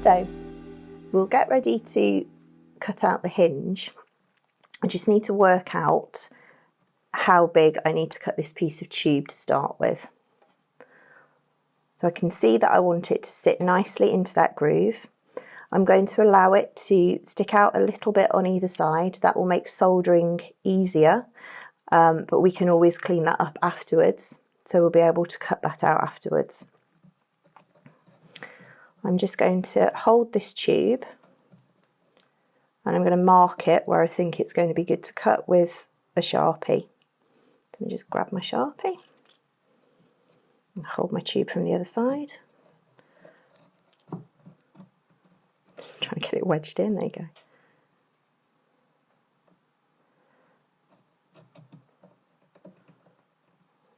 So we'll get ready to cut out the hinge. I just need to work out how big I need to cut this piece of tube to start with. So I can see that I want it to sit nicely into that groove. I'm going to allow it to stick out a little bit on either side. That will make soldering easier, but we can always clean that up afterwards. So we'll be able to cut that out afterwards. I'm just going to hold this tube and I'm going to mark it where I think it's going to be good to cut with a Sharpie. Let me just grab my Sharpie and hold my tube from the other side. Just trying to get it wedged in, there you go.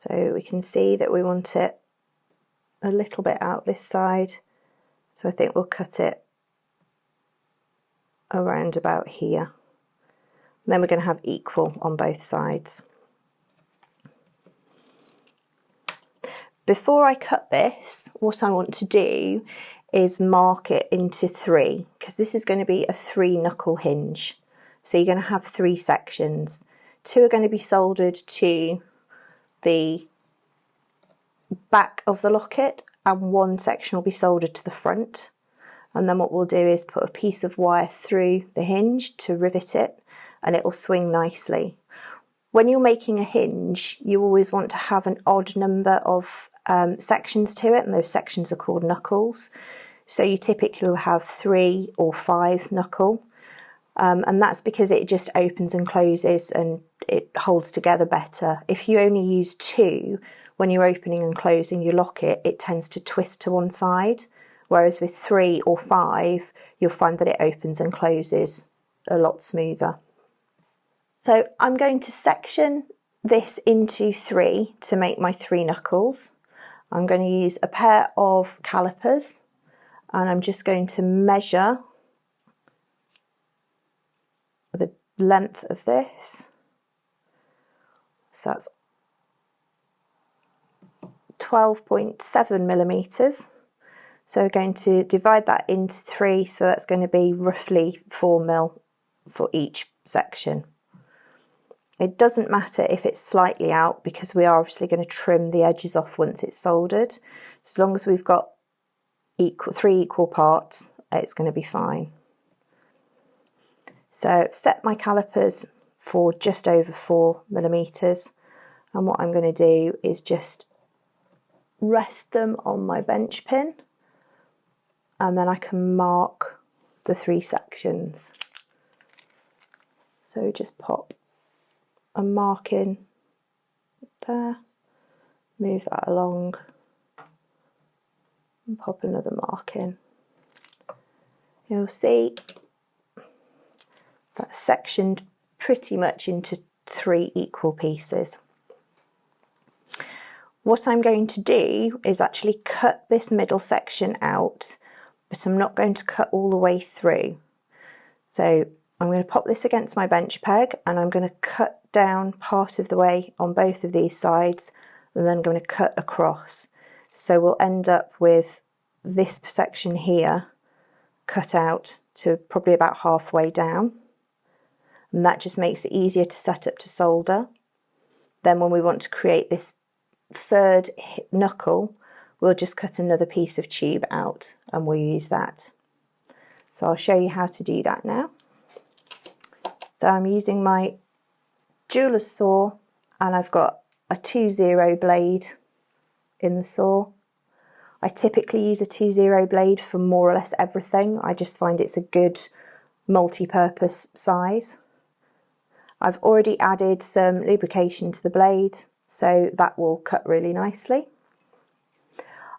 So we can see that we want it a little bit out this side, so I think we'll cut it around about here. And then we're going to have equal on both sides. Before I cut this, what I want to do is mark it into 3, because this is going to be a 3-knuckle hinge. So you're going to have 3 sections. 2 are going to be soldered to the back of the locket and 1 section will be soldered to the front. And then what we'll do is put a piece of wire through the hinge to rivet it, and it will swing nicely. When you're making a hinge, you always want to have an odd number of sections to it, and those sections are called knuckles. So you typically will have 3 or 5 knuckle, and that's because it just opens and closes and it holds together better. If you only use 2, when you're opening and closing your locket, it tends to twist to one side, whereas with 3 or 5, you'll find that it opens and closes a lot smoother. So I'm going to section this into 3 to make my 3 knuckles. I'm going to use a pair of calipers and I'm just going to measure the length of this. So that's 12.7 millimeters. So we're going to divide that into 3, so that's going to be roughly 4 mil for each section. It doesn't matter if it's slightly out because we are obviously going to trim the edges off once it's soldered. So as long as we've got 3 equal parts, it's going to be fine. So I've set my calipers for just over 4 millimeters, and what I'm going to do is just rest them on my bench pin, and then I can mark the 3 sections. So just pop a mark in there, move that along and pop another mark in. You'll see that's sectioned pretty much into 3 equal pieces. What I'm going to do is actually cut this middle section out, but I'm not going to cut all the way through. So I'm going to pop this against my bench peg and I'm going to cut down part of the way on both of these sides and then I'm going to cut across. So we'll end up with this section here cut out to probably about halfway down, and that just makes it easier to set up to solder. Then when we want to create this 3rd knuckle, we'll just cut another piece of tube out and we'll use that. So I'll show you how to do that now. So I'm using my jeweler's saw and I've got a 2-0 blade in the saw. I typically use a 2-0 blade for more or less everything. I just find it's a good multi-purpose size. I've already added some lubrication to the blade, so that will cut really nicely.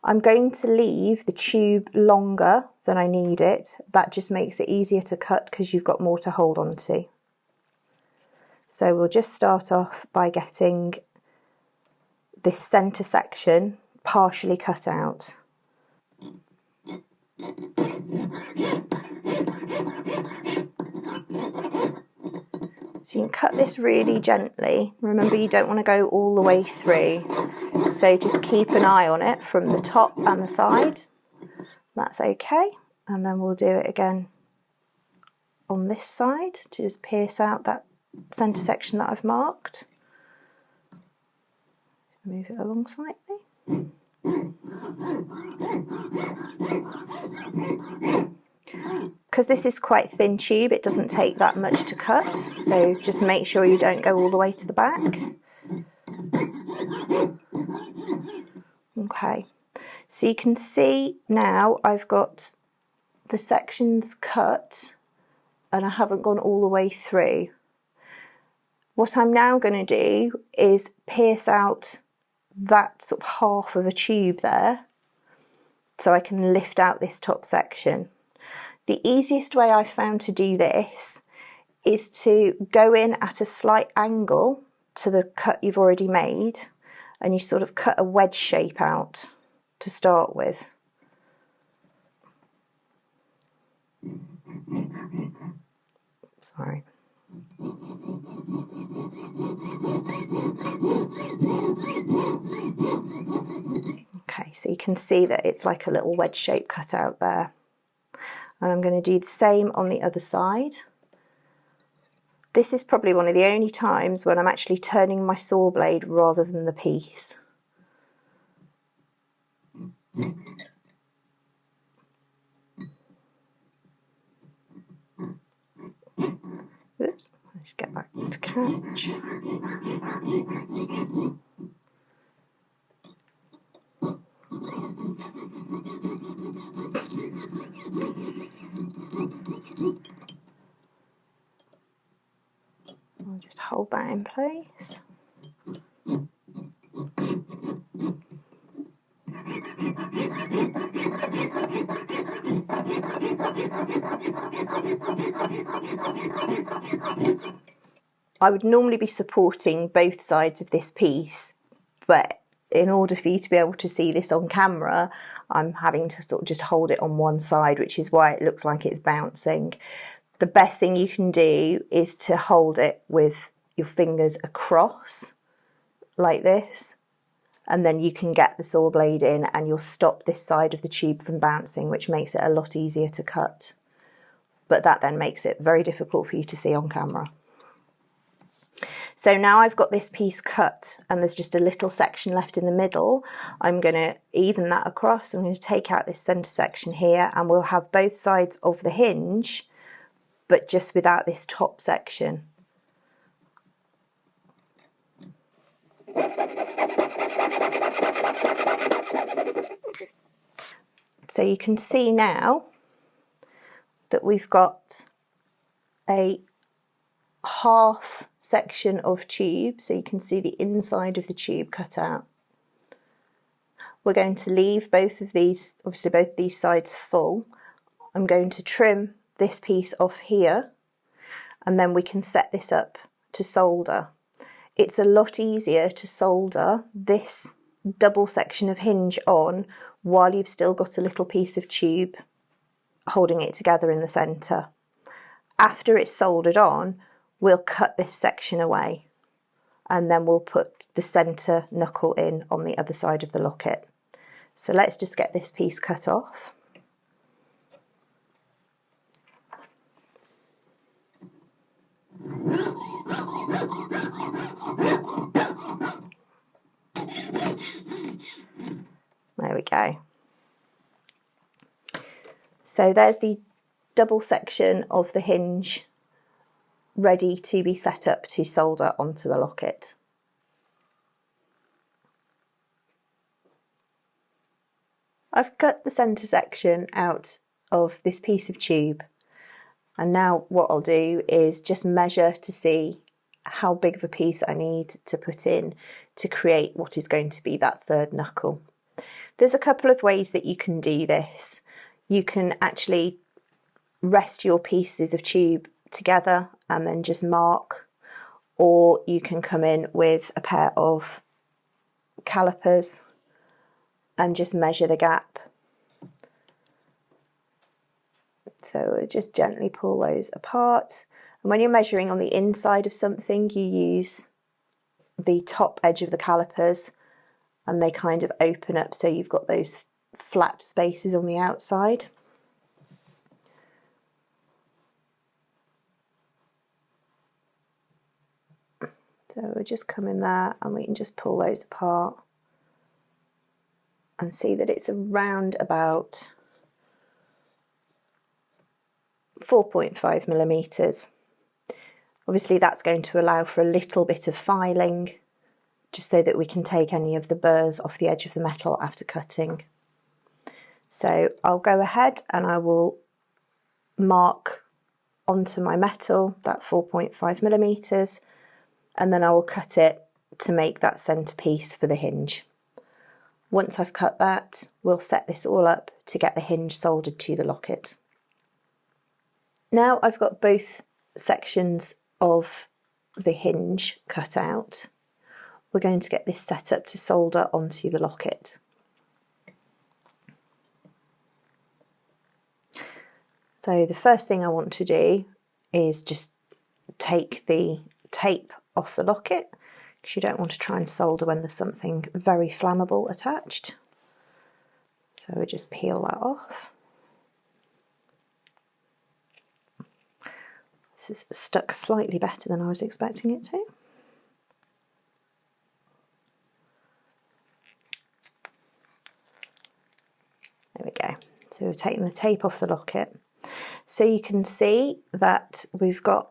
I'm going to leave the tube longer than I need it. That just makes it easier to cut because you've got more to hold on to. So we'll just start off by getting this centre section partially cut out. So you can cut this really gently. Remember, you don't want to go all the way through. So just keep an eye on it from the top and the side. That's okay. and then we'll do it again on this side to just pierce out that centre section that I've marked. Move it along slightly. Because this is quite thin tube, it doesn't take that much to cut, so just make sure you don't go all the way to the back. Okay, so you can see now I've got the sections cut and I haven't gone all the way through. What I'm now going to do is pierce out that sort of half of a tube there so I can lift out this top section. The easiest way I've found to do this is to go in at a slight angle to the cut you've already made, and you sort of cut a wedge shape out to start with. Sorry. Okay, so you can see that it's like a little wedge shape cut out there. And I'm going to do the same on the other side. This is probably one of the only times when I'm actually turning my saw blade rather than the piece. Oops, let's get back to catch. I'll just hold that in place. I would normally be supporting both sides of this piece, but in order for you to be able to see this on camera, I'm having to sort of just hold it on one side, which is why it looks like it's bouncing. The best thing you can do is to hold it with your fingers across, like this, and then you can get the saw blade in and you'll stop this side of the tube from bouncing, which makes it a lot easier to cut. But that then makes it very difficult for you to see on camera. So now I've got this piece cut and there's just a little section left in the middle. I'm going to even that across. I'm going to take out this centre section here and we'll have both sides of the hinge, but just without this top section. So you can see now that we've got a half section of tube, so you can see the inside of the tube cut out. We're going to leave both of these, obviously both these sides full. I'm going to trim this piece off here and then we can set this up to solder. It's a lot easier to solder this double section of hinge on while you've still got a little piece of tube holding it together in the centre. After it's soldered on, we'll cut this section away and then we'll put the centre knuckle in on the other side of the locket. So let's just get this piece cut off. There we go. So there's the double section of the hinge ready to be set up to solder onto the locket. I've cut the centre section out of this piece of tube, and now what I'll do is just measure to see how big of a piece I need to put in to create what is going to be that third knuckle. There's a couple of ways that you can do this. You can actually rest your pieces of tube together and then just mark, or you can come in with a pair of calipers and just measure the gap. So just gently pull those apart, and when you're measuring on the inside of something, you use the top edge of the calipers and they kind of open up so you've got those flat spaces on the outside. So we'll just come in there and we can just pull those apart and see that it's around about 4.5 millimeters. Obviously that's going to allow for a little bit of filing, just so that we can take any of the burrs off the edge of the metal after cutting. So I'll go ahead and I will mark onto my metal that 4.5 millimeters, and then I will cut it to make that centerpiece for the hinge. Once I've cut that, we'll set this all up to get the hinge soldered to the locket. Now I've got both sections of the hinge cut out, we're going to get this set up to solder onto the locket. So the first thing I want to do is just take the tape off the locket, because you don't want to try and solder when there's something very flammable attached. So we just peel that off. This is stuck slightly better than I was expecting it to. There we go. So we're taking the tape off the locket. So you can see that we've got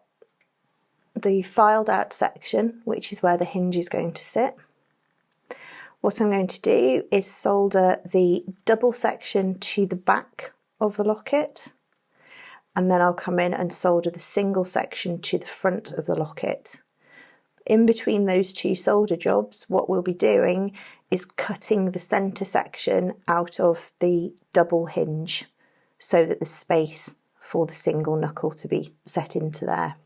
the filed out section, which is where the hinge is going to sit. What I'm going to do is solder the double section to the back of the locket, and then I'll come in and solder the single section to the front of the locket. In between those two solder jobs, what we'll be doing is cutting the centre section out of the double hinge so that there's space for the single knuckle to be set into there.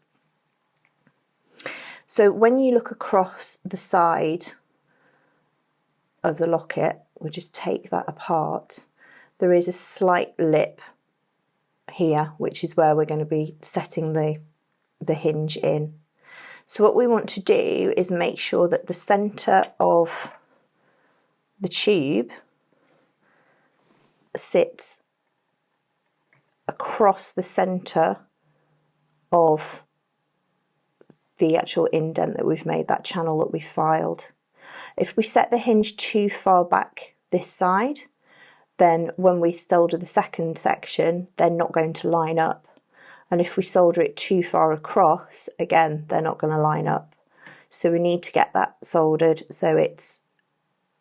So when you look across the side of the locket, we'll just take that apart, there is a slight lip here, which is where we're going to be setting the hinge in. So what we want to do is make sure that the centre of the tube sits across the centre of the actual indent that we've made, that channel that we filed. If we set the hinge too far back this side, then when we solder the second section, they're not going to line up. And if we solder it too far across, again, they're not going to line up. So we need to get that soldered so it's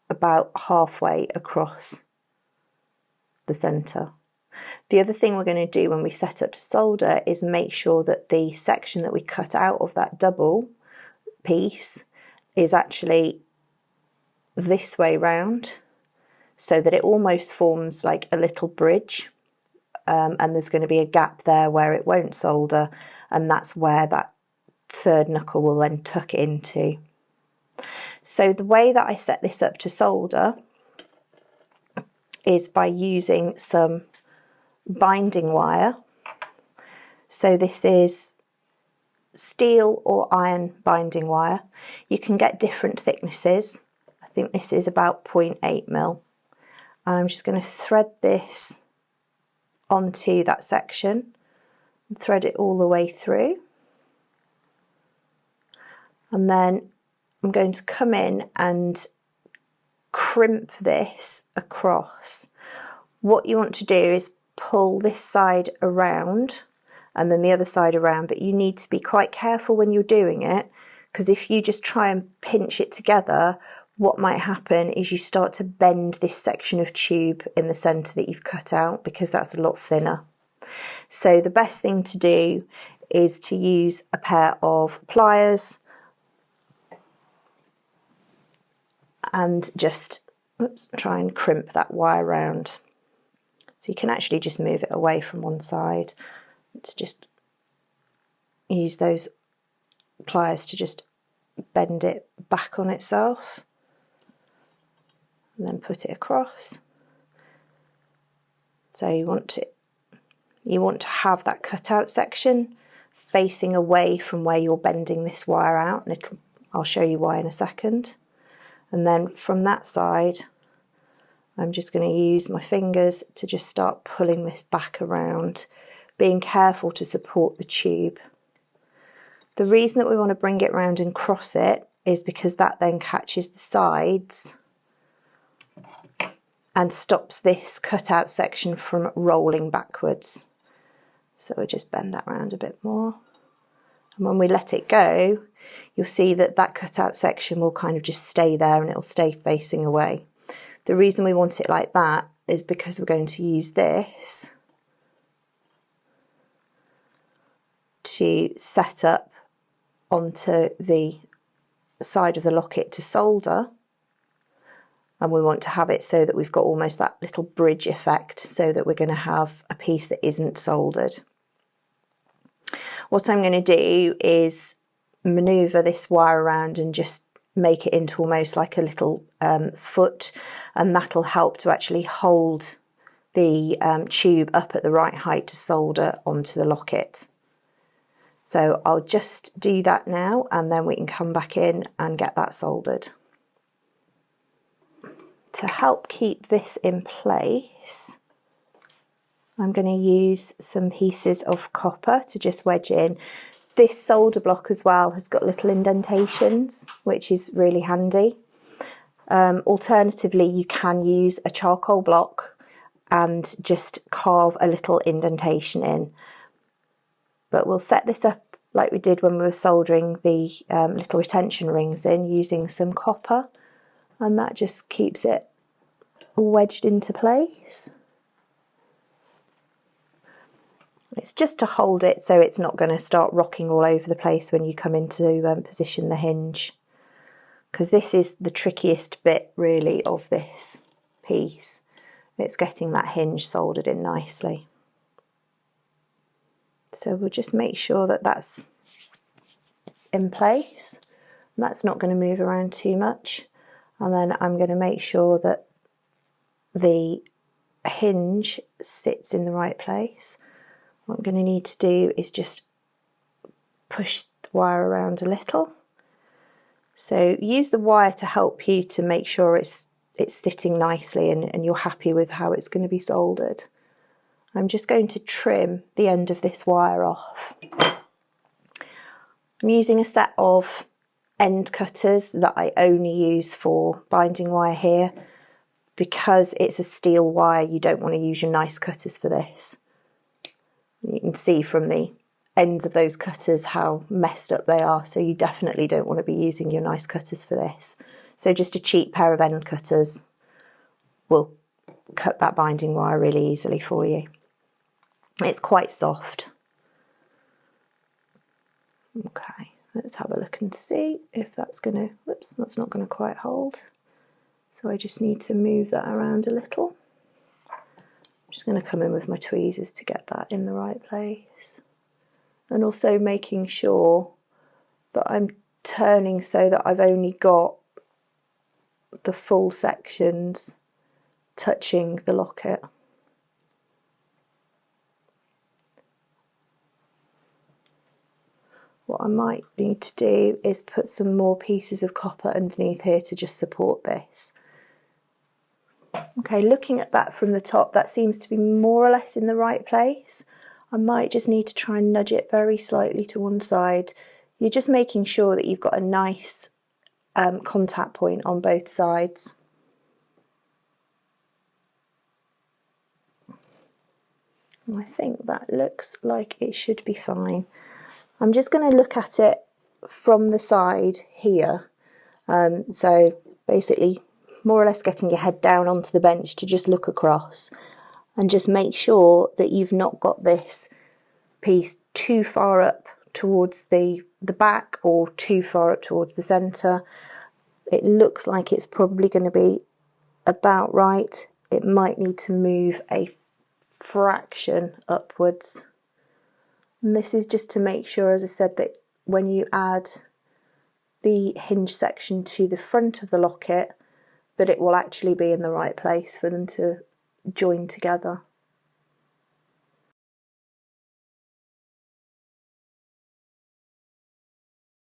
about halfway across the centre. The other thing we're going to do when we set up to solder is make sure that the section that we cut out of that double piece is actually this way round, so that it almost forms like a little bridge, and there's going to be a gap there where it won't solder, and that's where that third knuckle will then tuck into. So the way that I set this up to solder is by using some binding wire. So this is steel or iron binding wire. You can get different thicknesses. I think this is about 0.8 mil. And I'm just going to thread this onto that section and thread it all the way through. And then I'm going to come in and crimp this across. What you want to do is pull this side around and then the other side around, but you need to be quite careful when you're doing it, because if you just try and pinch it together, what might happen is you start to bend this section of tube in the centre that you've cut out, because that's a lot thinner. So the best thing to do is to use a pair of pliers and just try and crimp that wire round. So you can actually just move it away from one side. Let's just use those pliers to just bend it back on itself and then put it across. So you want to have that cutout section facing away from where you're bending this wire out, and I'll show you why in a second. And then from that side, I'm just going to use my fingers to just start pulling this back around, being careful to support the tube. The reason that we want to bring it round and cross it is because that then catches the sides and stops this cutout section from rolling backwards. So we'll just bend that around a bit more. And when we let it go, you'll see that that cutout section will kind of just stay there and it'll stay facing away. The reason we want it like that is because we're going to use this to set up onto the side of the locket to solder, and we want to have it so that we've got almost that little bridge effect, so that we're going to have a piece that isn't soldered. What I'm going to do is maneuver this wire around and just make it into almost like a little foot, and that'll help to actually hold the tube up at the right height to solder onto the locket. So I'll just do that now, and then we can come back in and get that soldered. To help keep this in place, I'm going to use some pieces of copper to just wedge in. This solder block as well has got little indentations, which is really handy. Alternatively, you can use a charcoal block and just carve a little indentation in. But we'll set this up like we did when we were soldering the little retention rings in, using some copper, and that just keeps it wedged into place. It's just to hold it so it's not going to start rocking all over the place when you come into position the hinge, because this is the trickiest bit really of this piece. It's getting that hinge soldered in nicely. So we'll just make sure that that's in place. And that's not going to move around too much. And then I'm going to make sure that the hinge sits in the right place. What I'm going to need to do is just push the wire around a little. So use the wire to help you to make sure it's sitting nicely and you're happy with how it's going to be soldered. I'm just going to trim the end of this wire off. I'm using a set of end cutters that I only use for binding wire here. Because it's a steel wire, you don't want to use your nice cutters for this. You can see from the ends of those cutters how messed up they are, so you definitely don't want to be using your nice cutters for this. So just a cheap pair of end cutters will cut that binding wire really easily for you. It's quite soft. Okay, let's have a look and see if that's going to, whoops, that's not going to quite hold. So I just need to move that around a little. I'm just going to come in with my tweezers to get that in the right place. And also making sure that I'm turning so that I've only got the full sections touching the locket. What I might need to do is put some more pieces of copper underneath here to just support this. Okay, looking at that from the top, that seems to be more or less in the right place. I might just need to try and nudge it very slightly to one side. You're just making sure that you've got a nice contact point on both sides. And I think that looks like it should be fine. I'm just going to look at it from the side here. So basically, more or less getting your head down onto the bench to just look across and just make sure that you've not got this piece too far up towards the back or too far up towards the centre. It looks like it's probably going to be about right. It might need to move a fraction upwards. And this is just to make sure, as I said, that when you add the hinge section to the front of the locket, that it will actually be in the right place for them to join together.